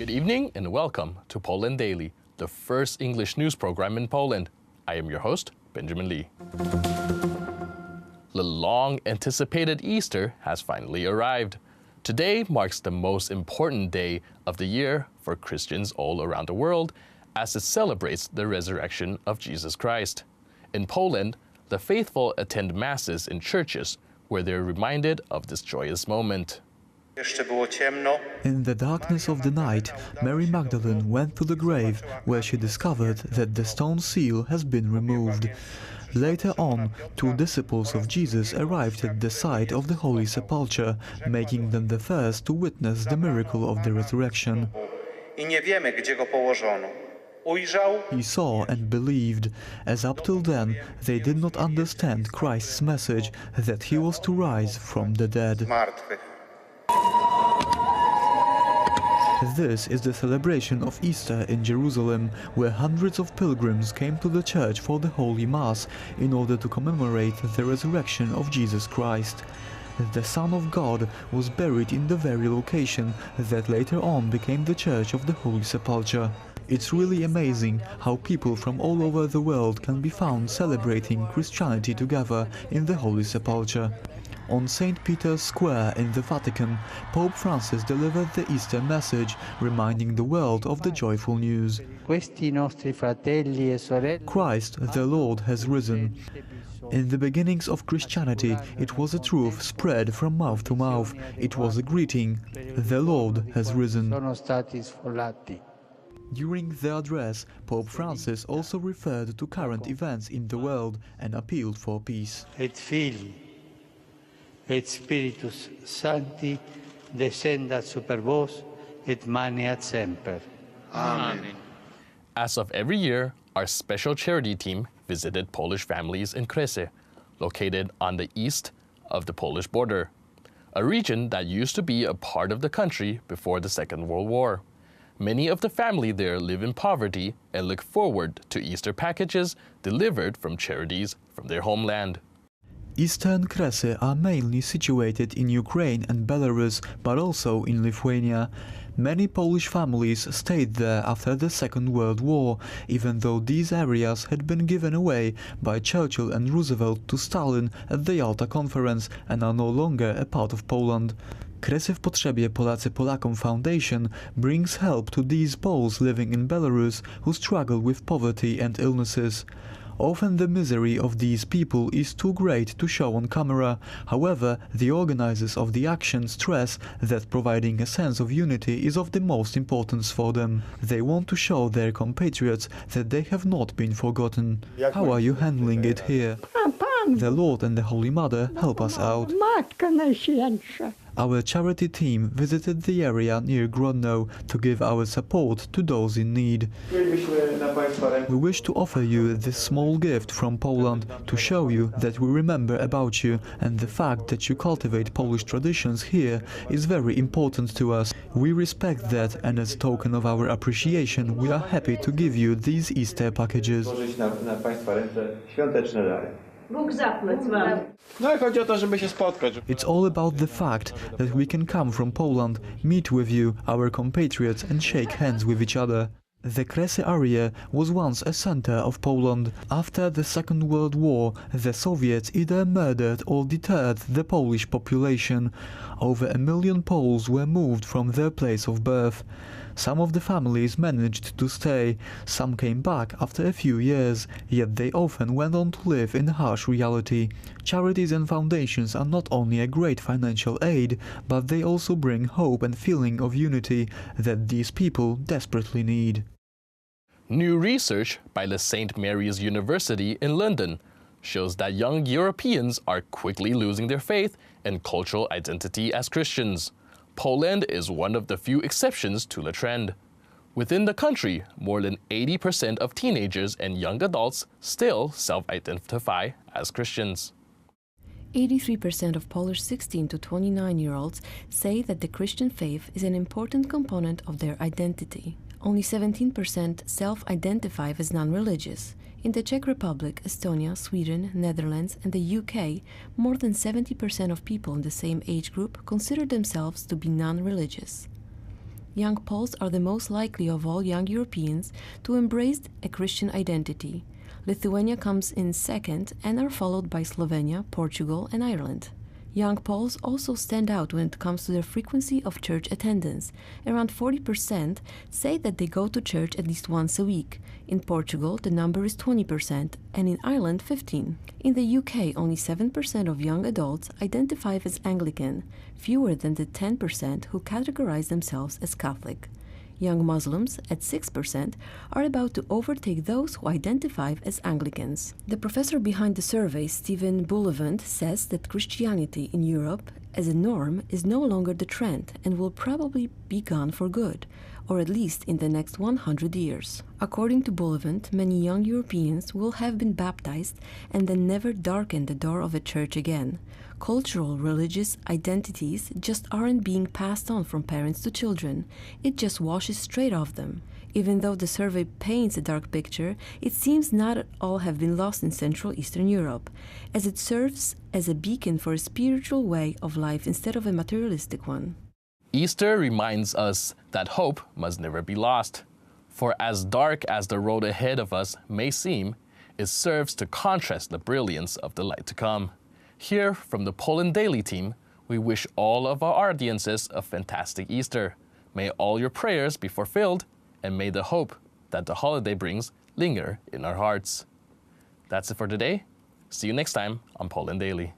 Good evening and welcome to Poland Daily, the first English news program in Poland. I am your host, Benjamin Lee. The long-anticipated Easter has finally arrived. Today marks the most important day of the year for Christians all around the world as it celebrates the resurrection of Jesus Christ. In Poland, the faithful attend masses in churches where they're reminded of this joyous moment. In the darkness of the night, Mary Magdalene went to the grave where she discovered that the stone seal has been removed. Later on, two disciples of Jesus arrived at the site of the Holy Sepulchre, making them the first to witness the miracle of the resurrection. He saw and believed, as up till then they did not understand Christ's message that he was to rise from the dead. This is the celebration of Easter in Jerusalem, where hundreds of pilgrims came to the church for the Holy Mass in order to commemorate the resurrection of Jesus Christ. The Son of God was buried in the very location that later on became the Church of the Holy Sepulchre. It's really amazing how people from all over the world can be found celebrating Christianity together in the Holy Sepulchre. On St. Peter's Square in the Vatican, Pope Francis delivered the Easter message, reminding the world of the joyful news. Christ, the Lord, has risen. In the beginnings of Christianity, it was a truth spread from mouth to mouth. It was a greeting, the Lord has risen. During the address, Pope Francis also referred to current events in the world and appealed for peace. Et Spiritus Sancti descendat super vos et maneat semper. Amen. As of every year, our special charity team visited Polish families in Kresy, located on the east of the Polish border, a region that used to be a part of the country before the Second World War. Many of the family there live in poverty and look forward to Easter packages delivered from charities from their homeland. Eastern Kresy are mainly situated in Ukraine and Belarus, but also in Lithuania. Many Polish families stayed there after the Second World War, even though these areas had been given away by Churchill and Roosevelt to Stalin at the Yalta Conference and are no longer a part of Poland. Kresy w Potrzebie Polacy Polakom Foundation brings help to these Poles living in Belarus who struggle with poverty and illnesses. Often the misery of these people is too great to show on camera. However, the organizers of the action stress that providing a sense of unity is of the most importance for them. They want to show their compatriots that they have not been forgotten. How are you handling it here? The Lord and the Holy Mother help us out. Our charity team visited the area near Grodno to give our support to those in need. We wish to offer you this small gift from Poland to show you that we remember about you, and the fact that you cultivate Polish traditions here is very important to us. We respect that, and as a token of our appreciation, we are happy to give you these Easter packages. It's all about the fact that we can come from Poland, meet with you, our compatriots, and shake hands with each other. The Kresy area was once a center of Poland. After the Second World War, the Soviets either murdered or deterred the Polish population. Over 1 million Poles were moved from their place of birth. Some of the families managed to stay, some came back after a few years, yet they often went on to live in harsh reality. Charities and foundations are not only a great financial aid, but they also bring hope and feeling of unity that these people desperately need. New research by the St. Mary's University in London shows that young Europeans are quickly losing their faith and cultural identity as Christians. Poland is one of the few exceptions to the trend. Within the country, more than 80% of teenagers and young adults still self-identify as Christians. 83% of Polish 16 to 29-year-olds say that the Christian faith is an important component of their identity. Only 17% self-identify as non-religious. In the Czech Republic, Estonia, Sweden, Netherlands, and the UK, more than 70% of people in the same age group consider themselves to be non-religious. Young Poles are the most likely of all young Europeans to embrace a Christian identity. Lithuania comes in second and are followed by Slovenia, Portugal, and Ireland. Young Poles also stand out when it comes to the frequency of church attendance. Around 40% say that they go to church at least once a week. In Portugal, the number is 20%, and in Ireland, 15%. In the UK, only 7% of young adults identify as Anglican, fewer than the 10% who categorize themselves as Catholic. Young Muslims, at 6%, are about to overtake those who identify as Anglicans. The professor behind the survey, Stephen Bullivant, says that Christianity in Europe as a norm is no longer the trend and will probably be gone for good, or at least in the next 100 years. According to Bullivant, many young Europeans will have been baptized and then never darken the door of a church again. Cultural religious identities just aren't being passed on from parents to children. It just washes straight off them. Even though the survey paints a dark picture, it seems not all have been lost in Central Eastern Europe, as it serves as a beacon for a spiritual way of life instead of a materialistic one. Easter reminds us that hope must never be lost. For as dark as the road ahead of us may seem, it serves to contrast the brilliance of the light to come. Here, from the Poland Daily team, we wish all of our audiences a fantastic Easter. May all your prayers be fulfilled, and may the hope that the holiday brings linger in our hearts. That's it for today. See you next time on Poland Daily.